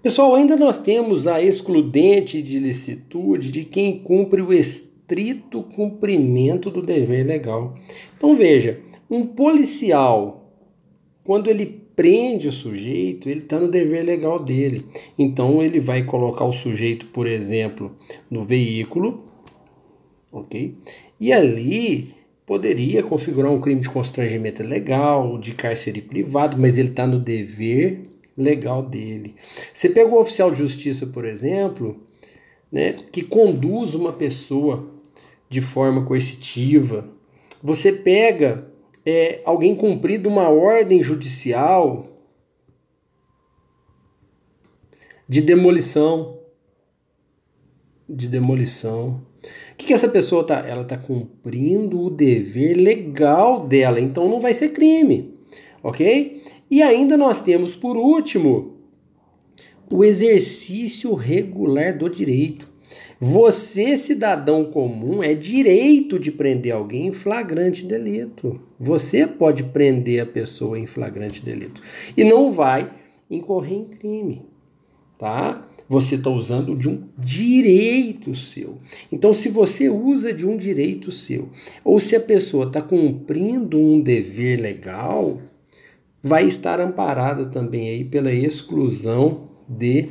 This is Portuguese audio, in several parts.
Pessoal, ainda nós temos a excludente de licitude de quem cumpre o estrito cumprimento do dever legal. Então veja, um policial, quando ele prende o sujeito, ele está no dever legal dele. Então ele vai colocar o sujeito, por exemplo, no veículo, ok? E ali poderia configurar um crime de constrangimento ilegal, de cárcere privado, mas ele está no dever legal dele. Você pega o oficial de justiça, por exemplo, né, que conduz uma pessoa de forma coercitiva. Você pega alguém cumprindo uma ordem judicial de demolição. O que essa pessoa tá? Ela está cumprindo o dever legal dela, então não vai ser crime, ok? E ainda nós temos, por último, o exercício regular do direito. Você, cidadão comum, é direito de prender alguém em flagrante delito. Você pode prender a pessoa em flagrante delito e não vai incorrer em crime, tá? Você está usando de um direito seu. Então, se você usa de um direito seu, ou se a pessoa está cumprindo um dever legal, vai estar amparada também aí pela exclusão de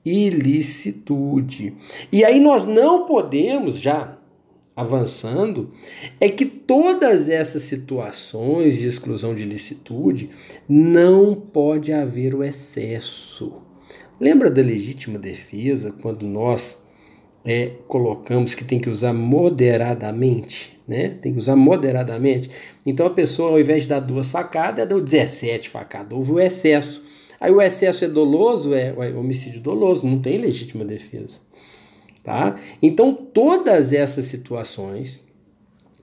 ilicitude. E aí nós não podemos, já avançando, é que todas essas situações de exclusão de ilicitude não pode haver o excesso. Lembra da legítima defesa, quando nós colocamos que tem que usar moderadamente, né? Tem que usar moderadamente. Então a pessoa, ao invés de dar 2 facadas, deu 17 facadas. Houve o excesso. Aí o excesso é doloso, é homicídio doloso, não tem legítima defesa. Tá? Então todas essas situações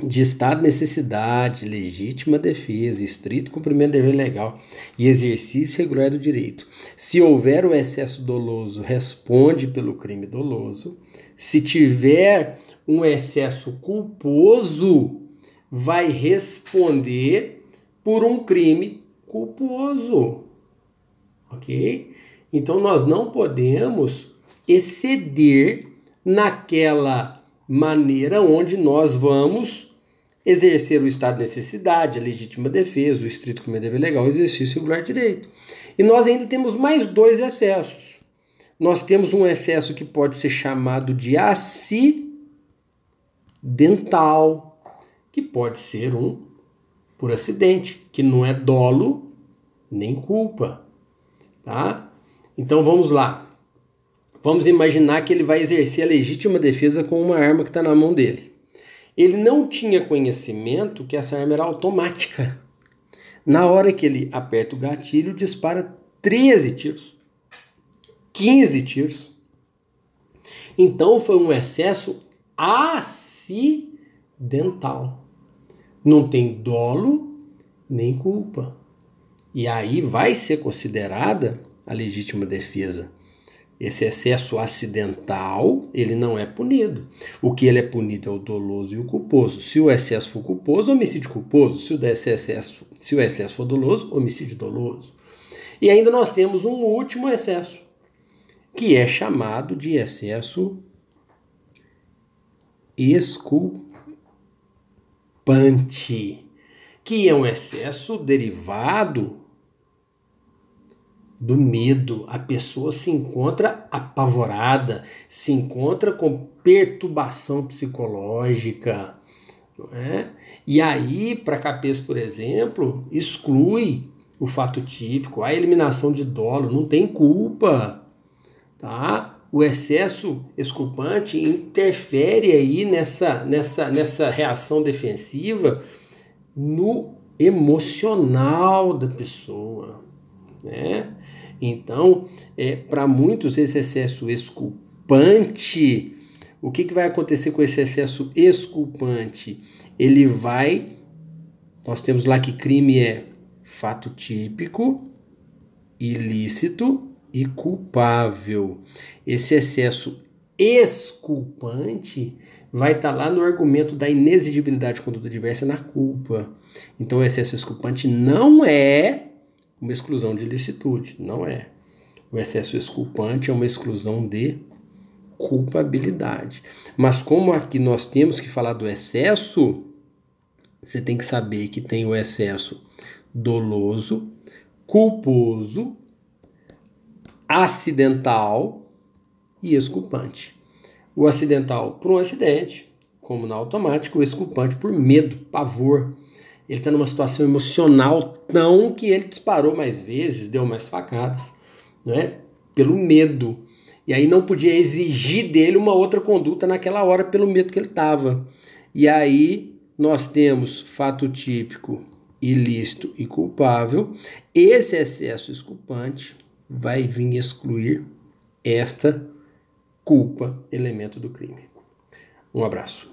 de estado de necessidade, legítima defesa, estrito cumprimento do dever legal e exercício regular do direito. Se houver o excesso doloso, responde pelo crime doloso. Se tiver um excesso culposo, vai responder por um crime culposo. Ok? Então nós não podemos exceder naquela maneira onde nós vamos exercer o estado de necessidade, a legítima defesa, o estrito cumprimento do dever legal, o exercício regular de direito. E nós ainda temos mais 2 excessos. Nós temos um excesso que pode ser chamado de acidental, que pode ser um por acidente, que não é dolo nem culpa. Tá? Então vamos lá. Vamos imaginar que ele vai exercer a legítima defesa com uma arma que está na mão dele. Ele não tinha conhecimento que essa arma era automática. Na hora que ele aperta o gatilho, dispara 13 tiros. 15 tiros. Então foi um excesso acidental. Não tem dolo nem culpa. E aí vai ser considerada a legítima defesa. Esse excesso acidental, ele não é punido. O que ele é punido é o doloso e o culposo. Se o excesso for culposo, homicídio culposo. Se o excesso for doloso, homicídio doloso. E ainda nós temos um último excesso, que é chamado de excesso exculpante, que é um excesso derivado do medo. A pessoa se encontra apavorada, se encontra com perturbação psicológica, não é? E aí, para Capês, por exemplo, exclui o fato típico, a eliminação de dolo, não tem culpa, tá? O excesso exculpante interfere aí nessa reação defensiva no emocional da pessoa, né? Então, para muitos, esse excesso exculpante, o que vai acontecer com esse excesso exculpante? Nós temos lá que crime é fato típico, ilícito e culpável. Esse excesso exculpante vai estar lá no argumento da inexigibilidade de conduta diversa na culpa. Então, o excesso exculpante não é uma exclusão de ilicitude, não é. O excesso exculpante é uma exclusão de culpabilidade. Mas como aqui nós temos que falar do excesso, você tem que saber que tem o excesso doloso, culposo, acidental e exculpante. O acidental por um acidente, como na automática, o exculpante por medo, pavor. Ele está numa situação emocional tão que ele disparou mais vezes, deu mais facadas, né? Pelo medo. E aí não podia exigir dele uma outra conduta naquela hora pelo medo que ele estava. E aí nós temos fato típico, ilícito e culpável. Esse excesso exculpante vai vir excluir esta culpa, elemento do crime. Um abraço.